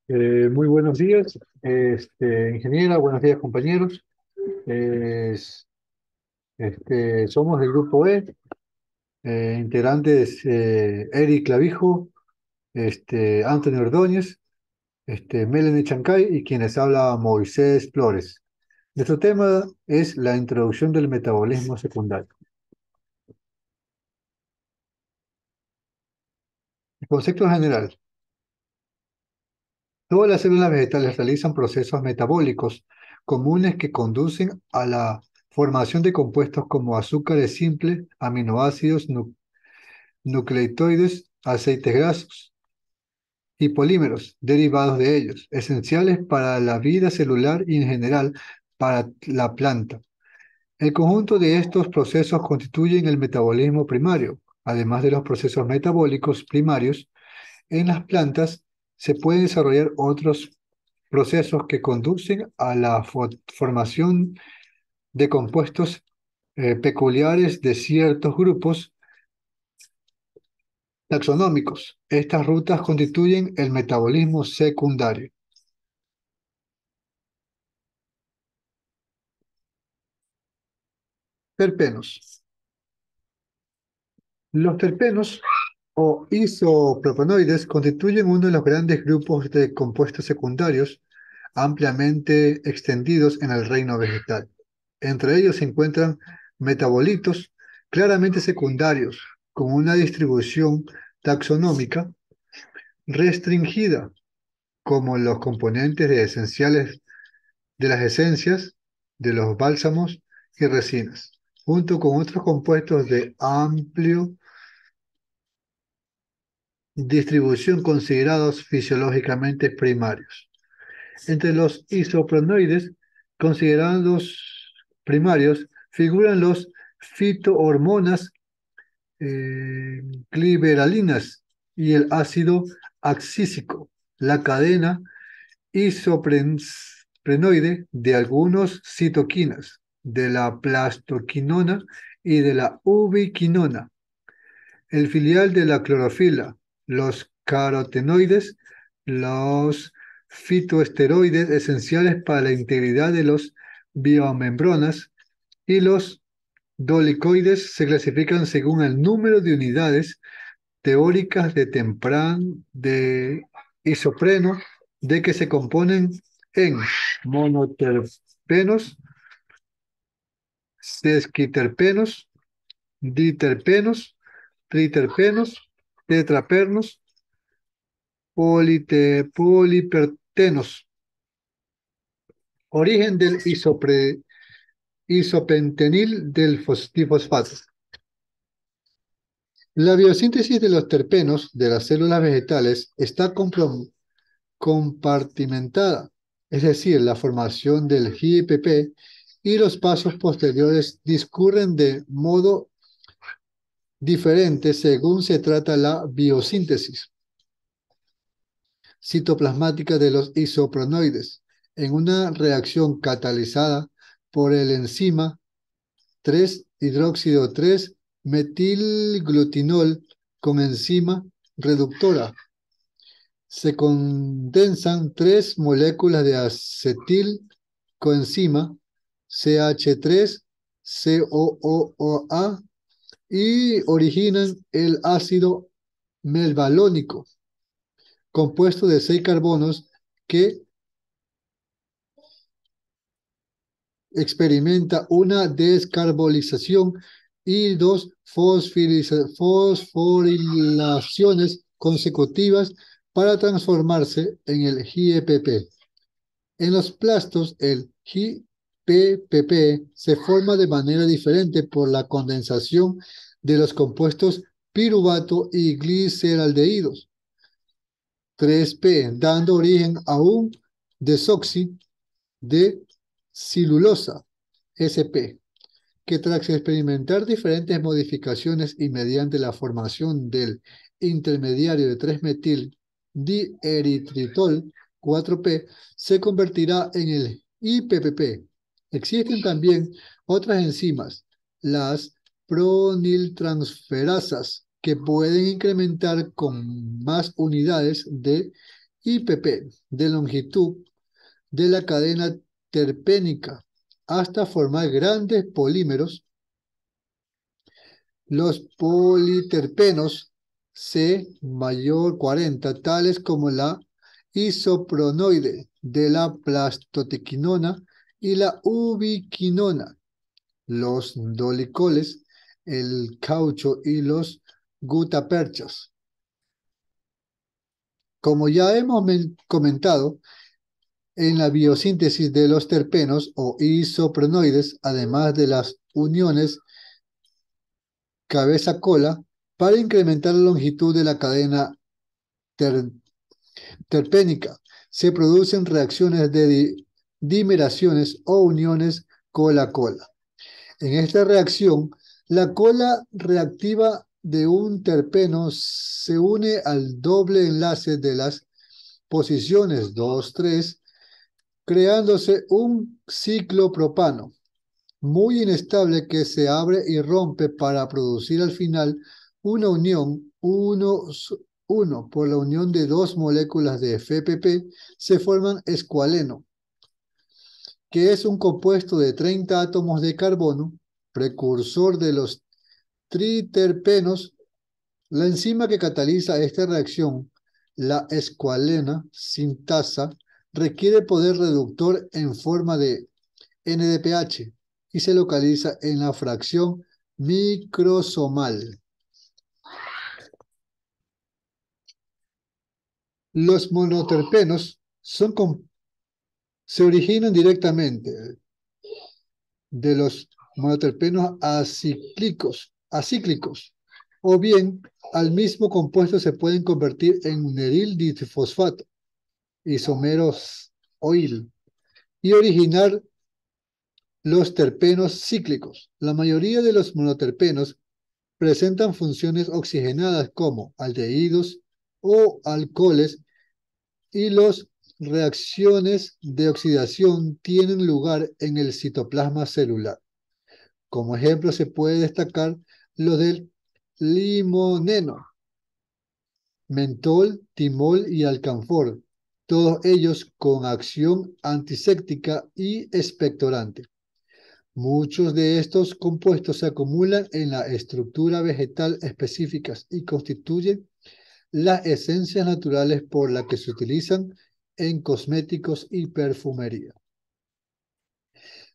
Muy buenos días, ingeniera, buenos días compañeros. Somos del grupo E, integrantes Eric Clavijo, Antonio Ordóñez, Melanie Chancay y quienes habla Moisés Flores. Nuestro tema es la introducción del metabolismo secundario. El concepto general. Todas las células vegetales realizan procesos metabólicos comunes que conducen a la formación de compuestos como azúcares simples, aminoácidos, nucleotidos, aceites grasos y polímeros derivados de ellos, esenciales para la vida celular y en general para la planta. El conjunto de estos procesos constituyen el metabolismo primario. Además de los procesos metabólicos primarios, en las plantas se pueden desarrollar otros procesos que conducen a la formación de compuestos peculiares de ciertos grupos taxonómicos. Estas rutas constituyen el metabolismo secundario. Terpenos. Los terpenos o isopropanoides constituyen uno de los grandes grupos de compuestos secundarios ampliamente extendidos en el reino vegetal. Entre ellos se encuentran metabolitos claramente secundarios, con una distribución taxonómica restringida, como los componentes esenciales de las esencias, de los bálsamos y resinas, junto con otros compuestos de amplio distribución considerados fisiológicamente primarios. Entre los isoprenoides considerados primarios figuran los fitohormonas gliberalinas y el ácido abscísico, la cadena isoprenoide de algunos citoquinas, de la plastoquinona y de la ubiquinona, el filial de la clorofila, los carotenoides, los fitoesteroides esenciales para la integridad de los biomembranas y los dolicoides se clasifican según el número de unidades teóricas de isopreno de que se componen en monoterpenos, sesquiterpenos, diterpenos, triterpenos, tetrapernos, polipertenos. Origen del isopentenil del difosfato. La biosíntesis de los terpenos de las células vegetales está compartimentada, es decir, la formación del GIPP y los pasos posteriores discurren de modo diferente según se trata la biosíntesis citoplasmática de los isopronoides en una reacción catalizada por el enzima 3-hidróxido 3-metilglutinol con enzima reductora. Se condensan tres moléculas de acetilcoenzima CH3COOA y originan el ácido melvalónico, compuesto de 6 carbonos que experimenta una descarbonización y dos fosforilaciones consecutivas para transformarse en el GEPP. En los plastos, el GPPP se forma de manera diferente por la condensación de los compuestos piruvato y gliceraldehídos 3P, dando origen a un desoxi de celulosa, SP, que tras experimentar diferentes modificaciones y mediante la formación del intermediario de 3-metil dieritritol 4P, se convertirá en el IPPP. Existen también otras enzimas, las proniltransferasas, que pueden incrementar con más unidades de y pp de longitud de la cadena terpénica hasta formar grandes polímeros. Los politerpenos C mayor 40, tales como la isopronoide de la plastotequinona y la ubiquinona, los dolicoles, el caucho y los gutaperchos. Como ya hemos comentado, en la biosíntesis de los terpenos o isopronoides, además de las uniones cabeza-cola, para incrementar la longitud de la cadena ter terpénica, se producen reacciones de dimeraciones o uniones cola-cola. En esta reacción, la cola reactiva de un terpeno se une al doble enlace de las posiciones 2, 3, creándose un ciclopropano muy inestable que se abre y rompe para producir al final una unión 1 por la unión de dos moléculas de FPP se forman escualeno, que es un compuesto de 30 átomos de carbono, precursor de los triterpenos. La enzima que cataliza esta reacción, la escualena sintasa, requiere poder reductor en forma de NDPH y se localiza en la fracción microsomal. Los monoterpenos se originan directamente de los monoterpenos acíclicos, o bien al mismo compuesto se pueden convertir en neril difosfato, isomeros oil, y originar los terpenos cíclicos. La mayoría de los monoterpenos presentan funciones oxigenadas como aldehídos o alcoholes y las reacciones de oxidación tienen lugar en el citoplasma celular. Como ejemplo se puede destacar lo del limoneno, mentol, timol y alcanfor, todos ellos con acción antiséptica y expectorante. Muchos de estos compuestos se acumulan en la estructura vegetal específicas y constituyen las esencias naturales por las que se utilizan en cosméticos y perfumería.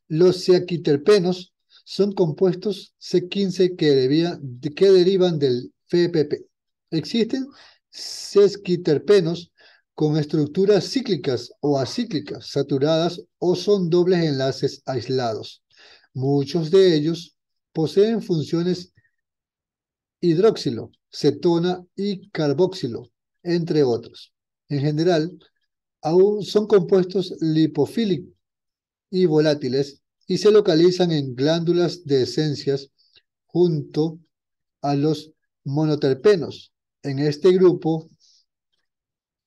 Los sequiterpenos son compuestos C15 que derivan del FPP. Existen sesquiterpenos con estructuras cíclicas o acíclicas, saturadas o son dobles enlaces aislados. Muchos de ellos poseen funciones hidroxilo, cetona y carboxilo, entre otros. En general, aún son compuestos lipofílicos y volátiles y se localizan en glándulas de esencias junto a los monoterpenos. En este grupo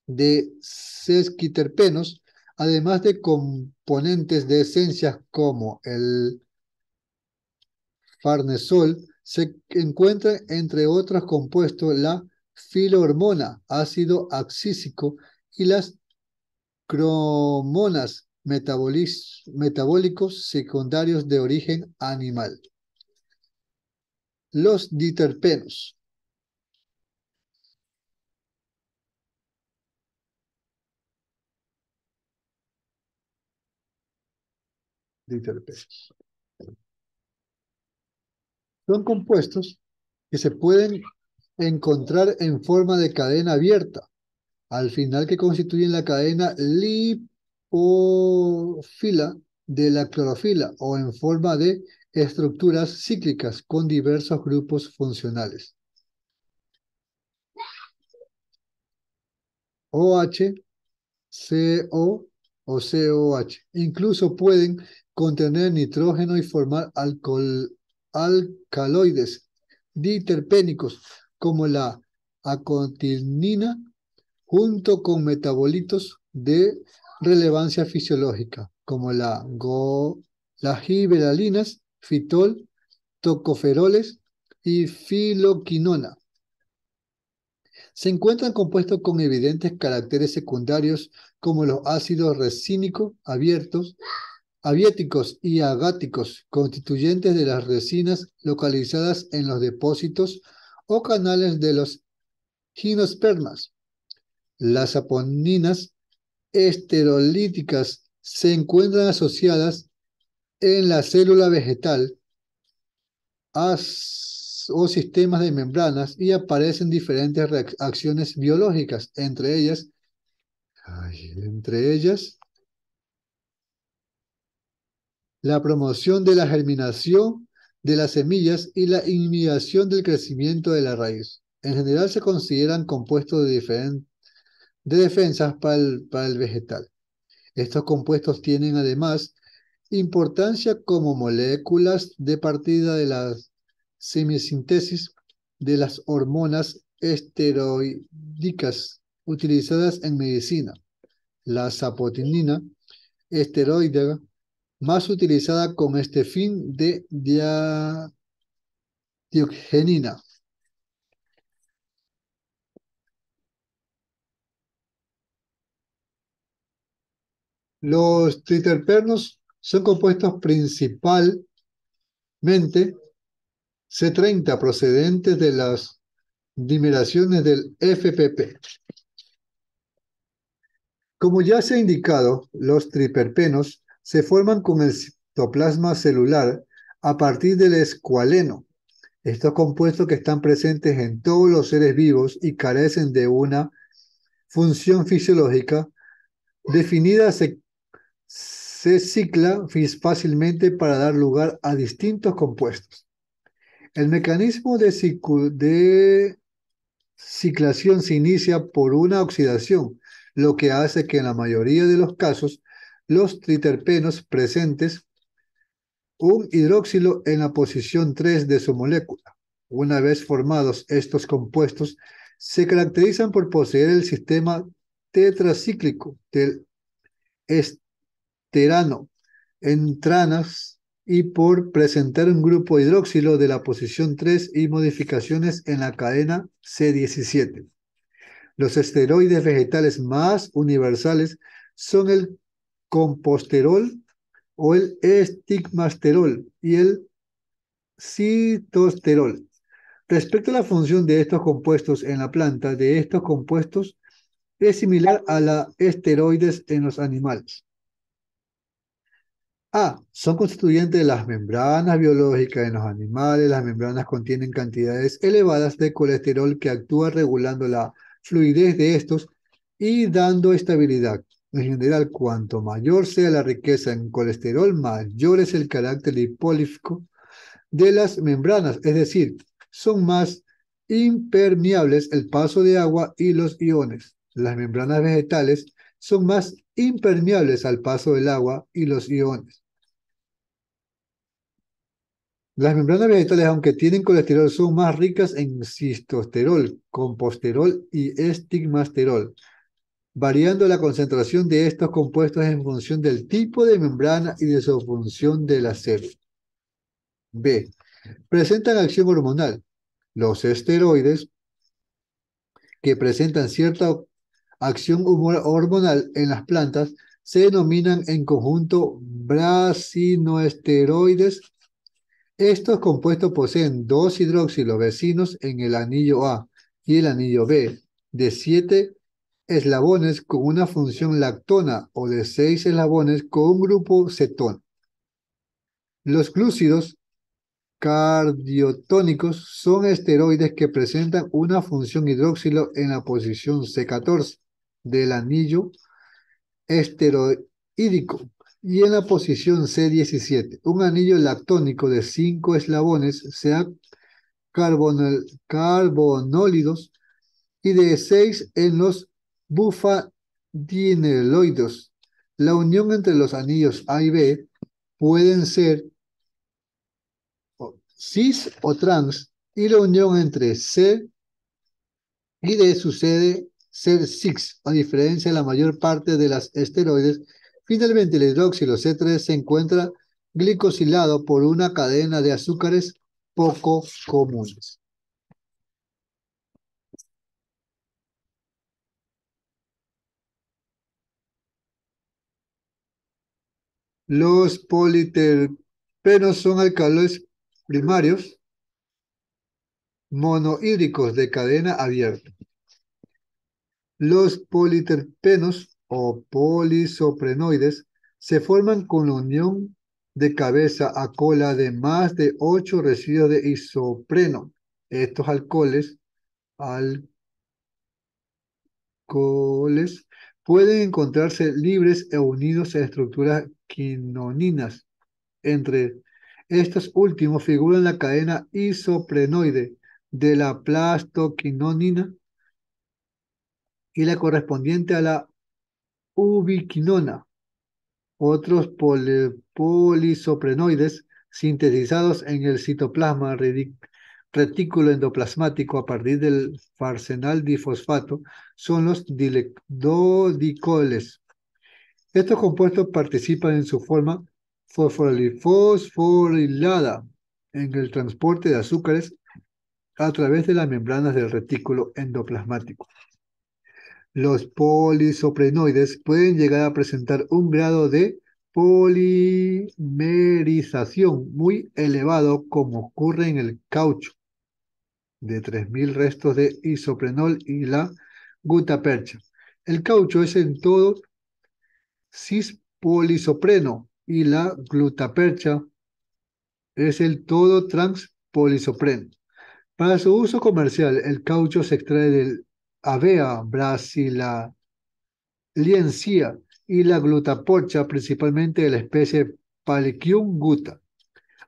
de sesquiterpenos, además de componentes de esencias como el farnesol, se encuentra entre otros compuestos la fitohormona, ácido abscísico y las cromonas metabólicos secundarios de origen animal. Los diterpenos. Diterpenos. Son compuestos que se pueden encontrar en forma de cadena abierta, al final que constituyen la cadena lipófila de la clorofila o en forma de estructuras cíclicas con diversos grupos funcionales. OH, CO o COH. Incluso pueden contener nitrógeno y formar alcaloides diterpénicos como la acotinina junto con metabolitos de relevancia fisiológica como las giberalinas, fitol, tocoferoles y filoquinona. Se encuentran compuestos con evidentes caracteres secundarios como los ácidos resínicos abiertos, abiéticos y agáticos, constituyentes de las resinas localizadas en los depósitos o canales de los gimnospermas. Las saponinas esterolíticas se encuentran asociadas en la célula vegetal o sistemas de membranas y aparecen diferentes reacciones biológicas, entre ellas la promoción de la germinación de las semillas y la inhibición del crecimiento de la raíz. En general se consideran compuestos de defensas para el vegetal. Estos compuestos tienen además importancia como moléculas de partida de la semisintesis de las hormonas esteroídicas utilizadas en medicina. La saponinina esteroidea más utilizada con este fin de diogenina. Los triterpenos son compuestos principalmente C30 procedentes de las dimeraciones del FPP. Como ya se ha indicado, los triterpenos se forman con el citoplasma celular a partir del escualeno. Estos compuestos que están presentes en todos los seres vivos y carecen de una función fisiológica definida se cicla fácilmente para dar lugar a distintos compuestos. El mecanismo de ciclación se inicia por una oxidación, lo que hace que en la mayoría de los casos los triterpenos presentes un hidroxilo en la posición 3 de su molécula. Una vez formados estos compuestos, se caracterizan por poseer el sistema tetracíclico del esterano en tranas y por presentar un grupo hidroxilo de la posición 3 y modificaciones en la cadena C17. Los esteroides vegetales más universales son el composterol o el estigmasterol y el citosterol. Respecto a la función de estos compuestos en la planta, de estos compuestos es similar a la esteroides en los animales. A. Son constituyentes de las membranas biológicas en los animales. Las membranas contienen cantidades elevadas de colesterol que actúa regulando la fluidez de estos y dando estabilidad. En general, cuanto mayor sea la riqueza en colesterol, mayor es el carácter lipolítico de las membranas, es decir, son más impermeables el paso de agua y los iones. Las membranas vegetales son más impermeables al paso del agua y los iones. Las membranas vegetales, aunque tienen colesterol, son más ricas en cistosterol, composterol y estigmasterol, variando la concentración de estos compuestos en función del tipo de membrana y de su función de la célula. B. Presentan acción hormonal. Los esteroides que presentan cierta acción hormonal en las plantas se denominan en conjunto brasinoesteroides. Estos compuestos poseen dos hidroxilos vecinos en el anillo A y el anillo B, de 7 eslabones con una función lactona o de 6 eslabones con un grupo cetona. Los glúcidos cardiotónicos son esteroides que presentan una función hidroxilo en la posición C14 del anillo esteroídico y en la posición C17. Un anillo lactónico de 5 eslabones sea carbonólidos y de 6 en los bufadienoides. La unión entre los anillos A y B pueden ser cis o trans y la unión entre C y D sucede ser cis, a diferencia de la mayor parte de las esteroides. Finalmente, el hidroxilo C3 se encuentra glicosilado por una cadena de azúcares poco comunes. Los politerpenos son alcaloides primarios monohídricos de cadena abierta. Los politerpenos o polisoprenoides se forman con la unión de cabeza a cola de más de 8 residuos de isopreno. Estos alcoholes pueden encontrarse libres e unidos a estructuras quinoninas. Entre estos últimos figuran la cadena isoprenoide de la plastoquinonina y la correspondiente a la ubiquinona. Otros polisoprenoides sintetizados en el citoplasma retículo endoplasmático a partir del farsenal difosfato son los dodicoles. Estos compuestos participan en su forma fosforilada en el transporte de azúcares a través de las membranas del retículo endoplasmático. Los polisoprenoides pueden llegar a presentar un grado de polimerización muy elevado, como ocurre en el caucho, de 3.000 restos de isoprenol y la gutapercha. El caucho es en todo cispolisopreno y la glutapercha es el todo transpolisopreno. Para su uso comercial, el caucho se extrae del Avea brasiliensis y la glutaporcha, principalmente de la especie Palequium guta.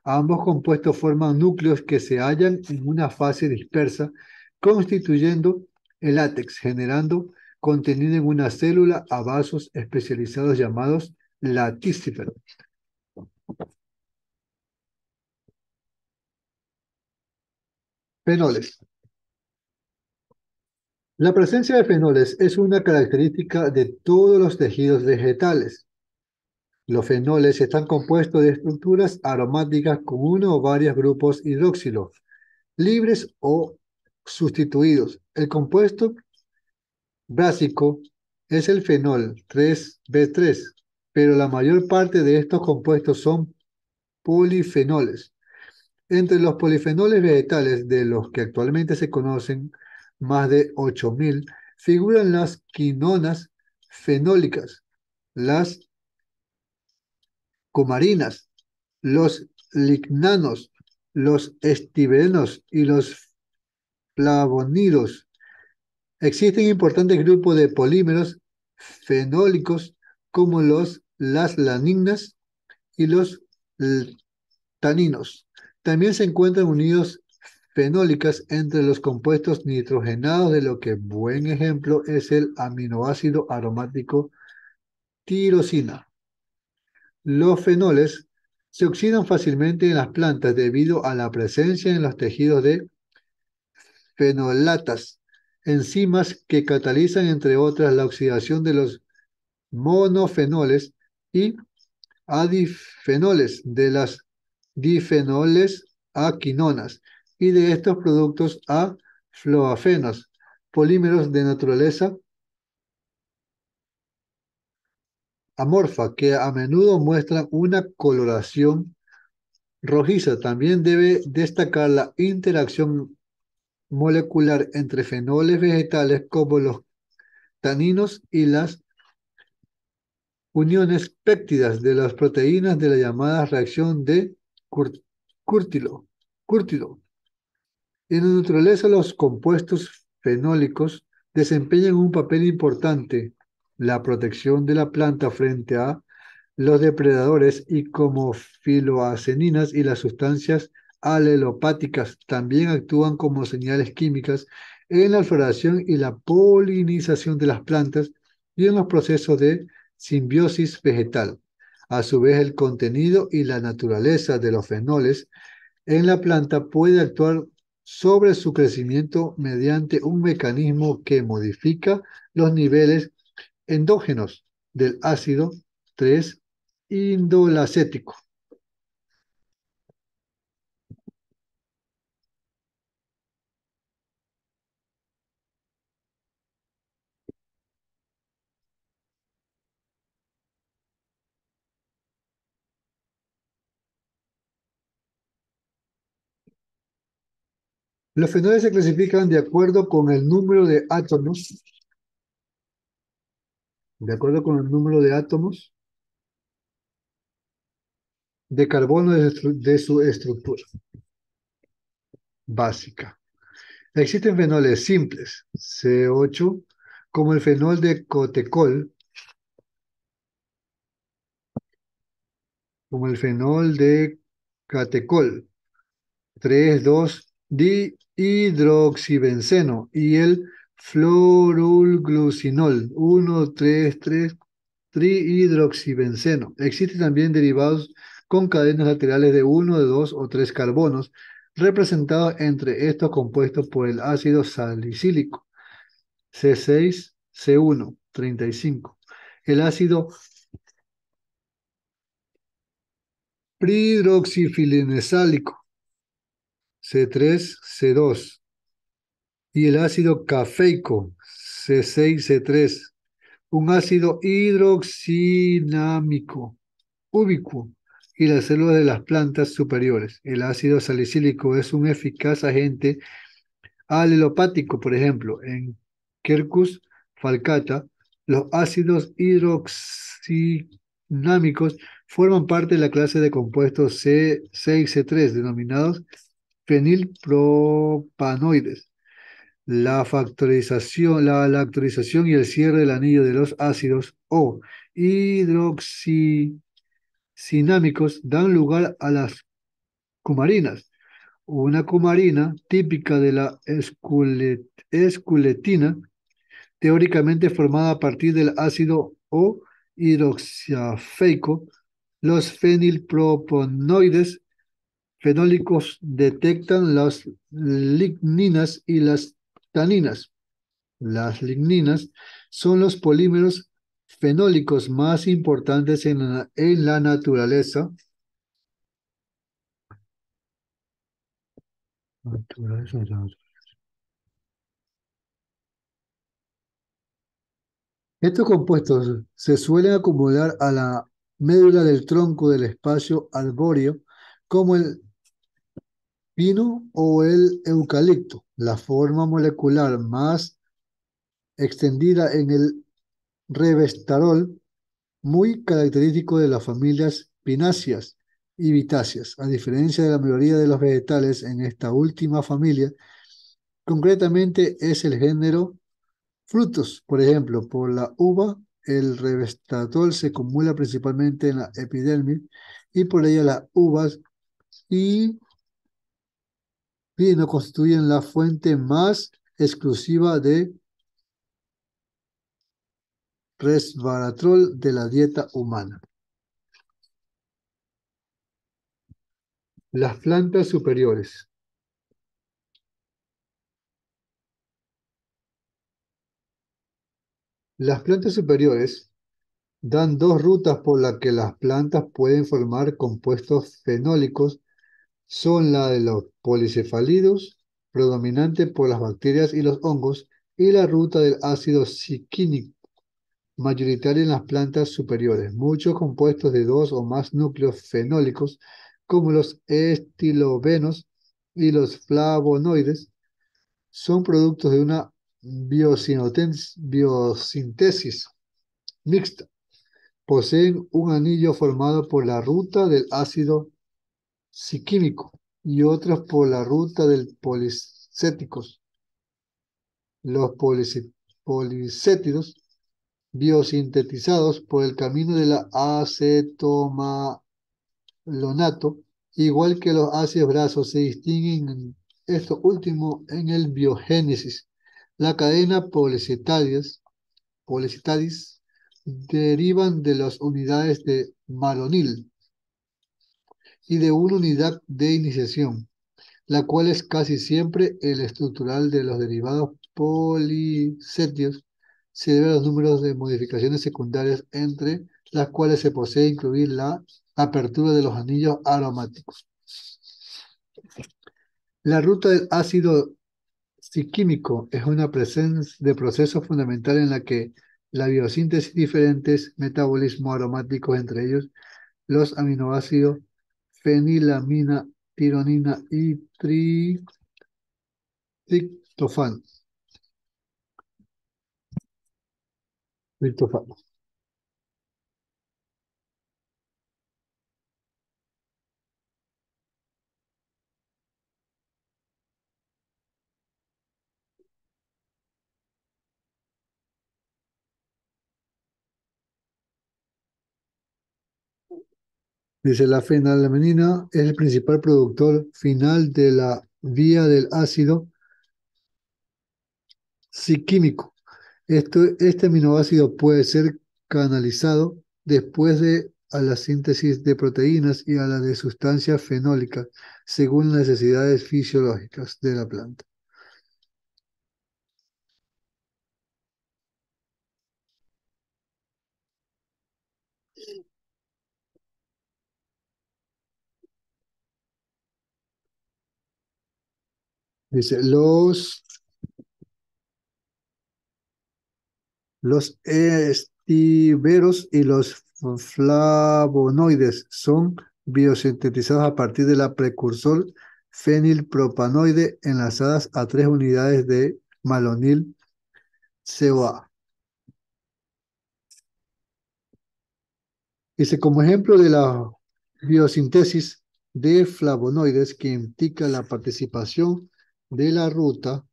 Ambos compuestos forman núcleos que se hallan en una fase dispersa, constituyendo el látex, generando contenido en una célula a vasos especializados llamados laticíferos. Fenoles. La presencia de fenoles es una característica de todos los tejidos vegetales. Los fenoles están compuestos de estructuras aromáticas con uno o varios grupos hidroxilo, libres o sustituidos. El compuesto básico es el fenol 3B3, pero la mayor parte de estos compuestos son polifenoles. Entre los polifenoles vegetales, de los que actualmente se conocen más de 8.000, figuran las quinonas fenólicas, las cumarinas, los lignanos, los estibenos y los flavonoides. Existen importantes grupos de polímeros fenólicos como las laninas y los taninos. También se encuentran unidos fenólicas entre los compuestos nitrogenados, de lo que buen ejemplo es el aminoácido aromático tirosina. Los fenoles se oxidan fácilmente en las plantas debido a la presencia en los tejidos de fenolatas, enzimas que catalizan, entre otras, la oxidación de los monofenoles y adifenoles, de las difenoles a quinonas y de estos productos a fluafenos, polímeros de naturaleza amorfa que a menudo muestran una coloración rojiza. También debe destacar la interacción molecular entre fenoles vegetales como los taninos y las uniones péptidas de las proteínas de la llamada reacción de Curt- Curtilo. Curtilo. En la naturaleza, los compuestos fenólicos desempeñan un papel importante la protección de la planta frente a los depredadores, y como filoaceninas y las sustancias alelopáticas también actúan como señales químicas en la floración y la polinización de las plantas y en los procesos de simbiosis vegetal. A su vez, el contenido y la naturaleza de los fenoles en la planta puede actuar sobre su crecimiento mediante un mecanismo que modifica los niveles endógenos del ácido 3-indolacético. Los fenoles se clasifican de acuerdo con el número de átomos, de acuerdo con el número de átomos de carbono de su estructura básica. Existen fenoles simples, C8, como el fenol de cotecol, como el fenol de catecol, 3,2-dihidroxibenceno y el fluorulglucinol, 1,3,3-trihidroxibenceno. Existen también derivados con cadenas laterales de uno, de 2 o 3 carbonos, representados entre estos compuestos por el ácido salicílico, C6, C1, 35. El ácido pridroxifilinesálico, C3, C2. Y el ácido cafeico, C6, C3, un ácido hidroxinámico ubicuo, y las células de las plantas superiores. El ácido salicílico es un eficaz agente alelopático, por ejemplo, en Quercus falcata, los ácidos hidroxinámicos forman parte de la clase de compuestos C6, C3, denominados fenilpropanoides. La lactorización y el cierre del anillo de los ácidos o hidroxicinámicos dan lugar a las cumarinas. Una cumarina típica de la esculetina, teóricamente formada a partir del ácido o hidroxiafeico. Los fenilpropanoides fenólicos detectan las ligninas y las taninas. Las ligninas son los polímeros fenólicos más importantes en la naturaleza. Estos compuestos se suelen acumular a la médula del tronco del espacio arbóreo, como el pino o el eucalipto. La forma molecular más extendida en el revestarol, muy característico de las familias pináceas y vitáceas. A diferencia de la mayoría de los vegetales en esta última familia, concretamente es el género frutos. Por ejemplo, por la uva, el revestador se acumula principalmente en la epidermis, y por ella las uvas y vino constituyen la fuente más exclusiva de resveratrol de la dieta humana. Las plantas superiores. Las plantas superiores dan dos rutas por las que las plantas pueden formar compuestos fenólicos. Son la de los policefalidos, predominante por las bacterias y los hongos, y la ruta del ácido ciquínico, mayoritaria en las plantas superiores. Muchos compuestos de dos o más núcleos fenólicos, como los estilobenos y los flavonoides, son productos de una biosíntesis mixta. Poseen un anillo formado por la ruta del ácido ciquímico y otros por la ruta del policéticos. Los policétidos biosintetizados por el camino de la acetomalonato, igual que los ácidos grasos, se distinguen en esto último en el biogénesis. La cadena policitadis derivan de las unidades de malonil y de una unidad de iniciación, la cual es casi siempre el estructural de los derivados policéticos. Se debe a los números de modificaciones secundarias, entre las cuales se posee incluir la apertura de los anillos aromáticos. La ruta del ácido ciquímico es una presencia de procesos fundamentales en la que la biosíntesis diferentes metabolismos aromáticos, entre ellos los aminoácidos fenilamina, tironina y Triptófano. Triptófano. Dice, la fenalalanina es el principal productor final de la vía del ácido psiquímico. Este aminoácido puede ser canalizado después de a la síntesis de proteínas y a la de sustancias fenólicas, según las necesidades fisiológicas de la planta. Dice, los estiveros y los flavonoides son biosintetizados a partir de la precursor fenilpropanoide enlazadas a 3 unidades de malonil CoA. Dice, como ejemplo de la biosíntesis de flavonoides que implica la participación de la ruta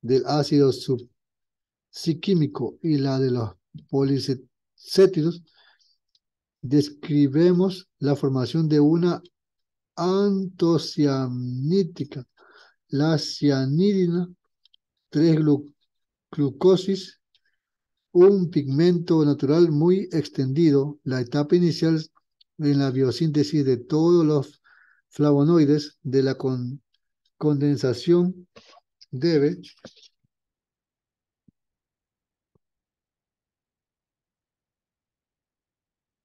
del ácido subpsiquímico y la de los polisacáridos, describimos la formación de una antocianítica, la cianidina, 3-glucosis, un pigmento natural muy extendido. La etapa inicial en la biosíntesis de todos los flavonoides de la condensación debe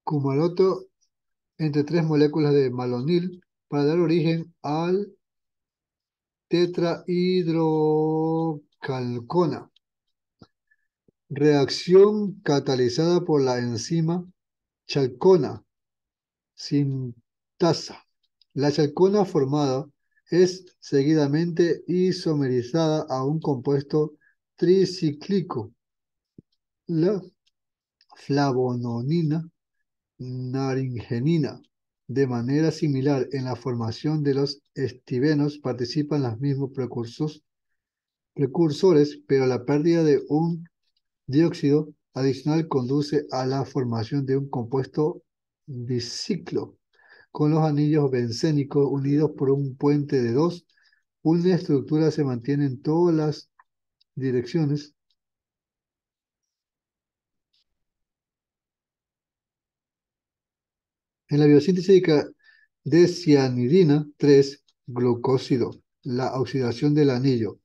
Kumaroto entre 3 moléculas de malonil para dar origen al tetrahidrocalcona. Reacción catalizada por la enzima chalcona sintasa. La chalcona formada es seguidamente isomerizada a un compuesto tricíclico, la flavononina naringenina. De manera similar, en la formación de los estivenos participan los mismos precursores, pero la pérdida de un dióxido adicional conduce a la formación de un compuesto biciclo con los anillos bencénicos unidos por un puente de dos. Una estructura se mantiene en todas las direcciones. En la biosíntesis de cianidina 3 glucósido, la oxidación del anillo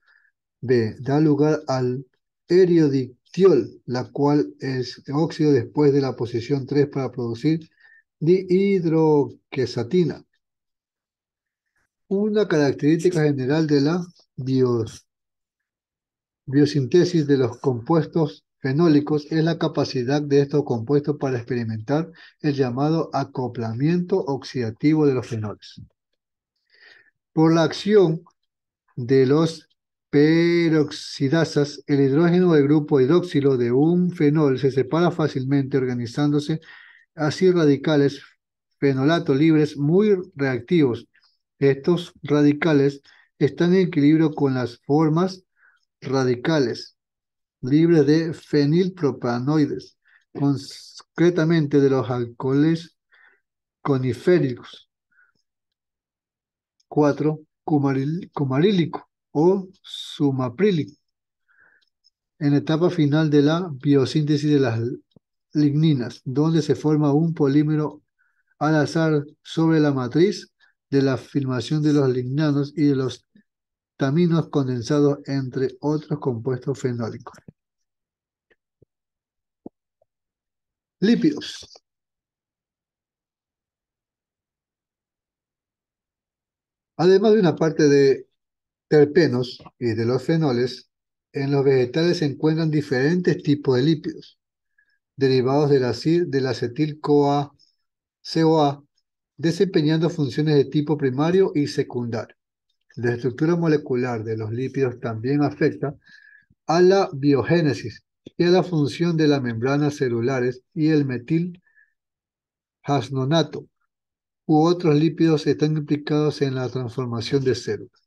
B da lugar al eridictiol, la cual es óxido después de la posición 3 para producir dihidroquesatina. Una característica general de la biosíntesis de los compuestos fenólicos es la capacidad de estos compuestos para experimentar el llamado acoplamiento oxidativo de los fenoles. Por la acción de los peroxidasas, el hidrógeno del grupo hidroxilo de un fenol se separa fácilmente organizándose así radicales fenolato libres muy reactivos. Estos radicales están en equilibrio con las formas radicales libres de fenilpropanoides, concretamente de los alcoholes coniféricos. 4. Cumarílico o sumaprílico. En la etapa final de la biosíntesis de las ligninas, donde se forma un polímero al azar sobre la matriz de la filmación de los lignanos y de los taminos condensados, entre otros compuestos fenólicos. Lípidos. Además de una parte de terpenos y de los fenoles, en los vegetales se encuentran diferentes tipos de lípidos, derivados del acetil-CoA, desempeñando funciones de tipo primario y secundario. La estructura molecular de los lípidos también afecta a la biogénesis y a la función de las membranas celulares y el metil jasnonato u otros lípidos están implicados en la transformación de células.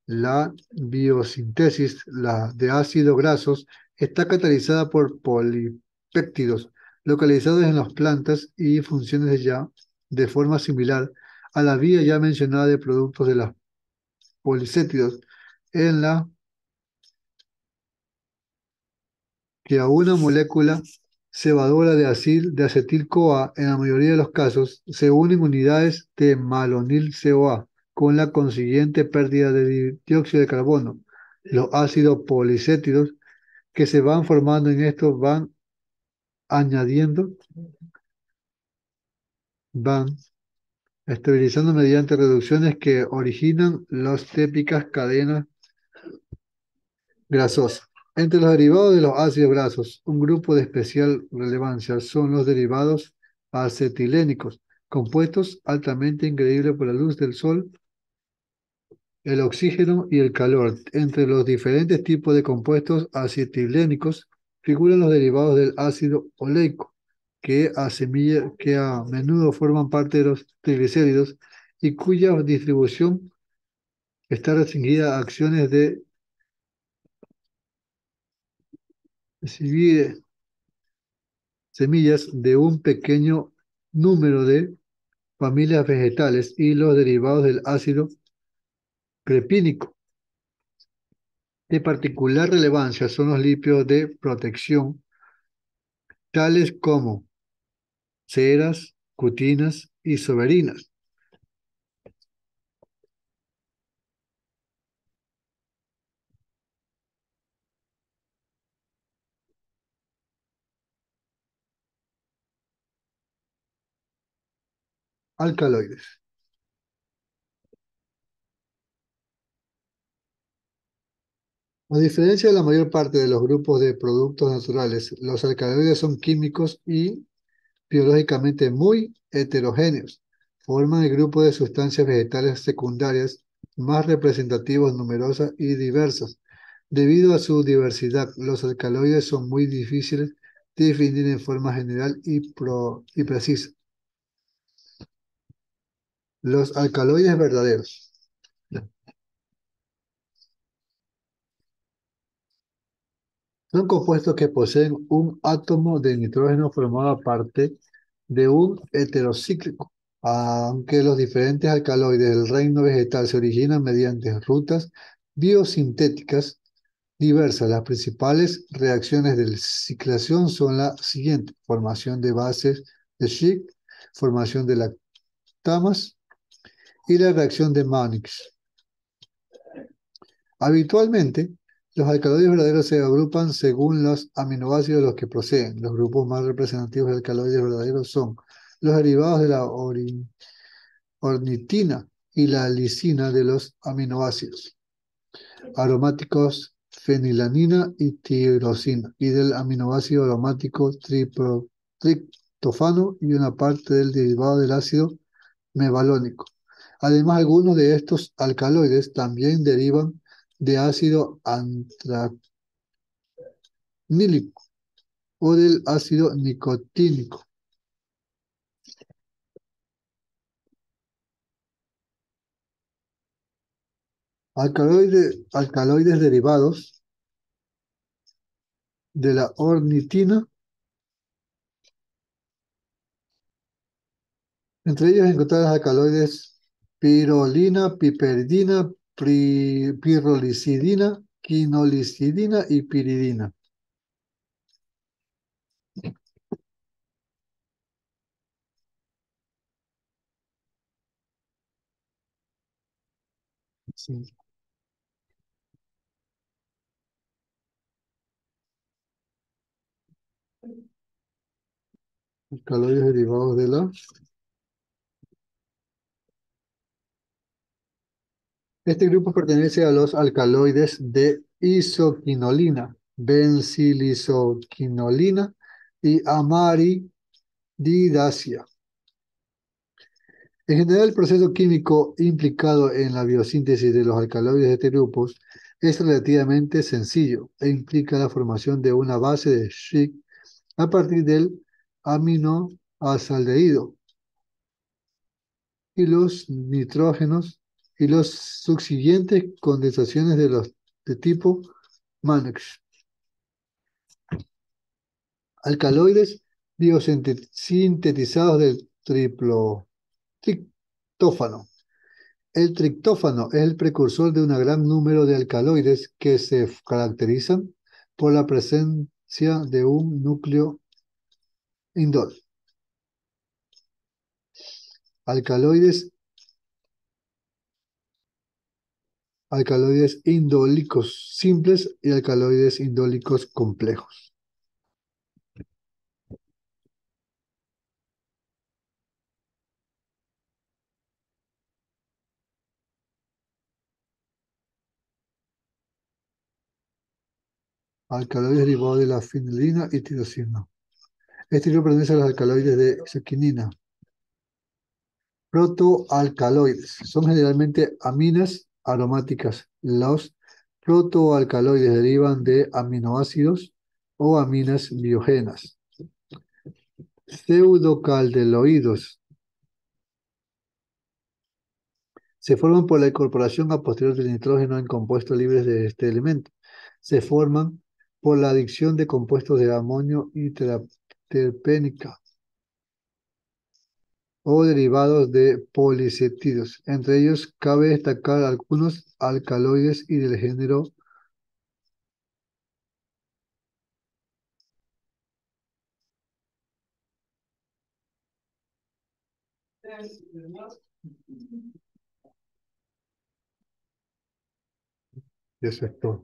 La biosíntesis de ácidos grasos está catalizada por polipéptidos localizados en las plantas y funciones ya de forma similar a la vía ya mencionada de productos de las policétidos en la que a una molécula cebadora de acetil-CoA, en la mayoría de los casos, se unen unidades de malonil-CoA, con la consiguiente pérdida de dióxido de carbono. Los ácidos policétidos que se van formando en estos van añadiendo, van estabilizando mediante reducciones que originan las típicas cadenas grasosas. Entre los derivados de los ácidos grasos, un grupo de especial relevancia son los derivados acetilénicos, compuestos altamente ingeribles por la luz del sol, el oxígeno y el calor. Entre los diferentes tipos de compuestos acetilénicos figuran los derivados del ácido oleico, que a menudo forman parte de los triglicéridos y cuya distribución está restringida a acciones de semillas de un pequeño número de familias vegetales y los derivados del ácido crepínico. De particular relevancia son los lípidos de protección, tales como ceras, cutinas y soberinas. Alcaloides. A diferencia de la mayor parte de los grupos de productos naturales, los alcaloides son químicos y biológicamente muy heterogéneos. Forman el grupo de sustancias vegetales secundarias más representativos, numerosas y diversas. Debido a su diversidad, los alcaloides son muy difíciles de definir en forma general y precisa. Los alcaloides verdaderos son compuestos que poseen un átomo de nitrógeno formado aparte de un heterocíclico. Aunque los diferentes alcaloides del reino vegetal se originan mediante rutas biosintéticas diversas, las principales reacciones de ciclación son las siguientes: formación de bases de Schick, formación de lactamas y la reacción de Mannix. Habitualmente, los alcaloides verdaderos se agrupan según los aminoácidos de los que proceden. Los grupos más representativos de alcaloides verdaderos son los derivados de la ornitina y la lisina de los aminoácidos aromáticos fenilanina y tirosina, y del aminoácido aromático triptofano y una parte del derivado del ácido mevalónico. Además, algunos de estos alcaloides también derivan de ácido antraquínico o del ácido nicotínico. Alcaloides derivados de la ornitina. Entre ellos encontramos los alcaloides pirolina, piperidina, pirrolicidina, quinolicidina y piridina. Sí, alcaloides derivados de la... Este grupo pertenece a los alcaloides de isoquinolina, bencilisoquinolina y amarididacia. En general, el proceso químico implicado en la biosíntesis de los alcaloides de este grupo es relativamente sencillo e implica la formación de una base de Schick a partir del aminoasaldehído y los nitrógenos y las subsiguientes condensaciones de tipo Mannix. Alcaloides biosintetizados del triptófano. El triptófano es el precursor de un gran número de alcaloides que se caracterizan por la presencia de un núcleo indol. Alcaloides, alcaloides indólicos simples y alcaloides indólicos complejos. Alcaloides derivados de la fenilina y tirosina. Este grupo pertenece a los alcaloides de isoquinina. Protoalcaloides son generalmente aminas aromáticas. Los protoalcaloides derivan de aminoácidos o aminas biogénas. Pseudocaldeloides se forman por la incorporación a posterior del nitrógeno en compuestos libres de este elemento. Se forman por la adición de compuestos de amonio y terpénica o derivados de policéptidos. Entre ellos cabe destacar algunos alcaloides y del género de sector.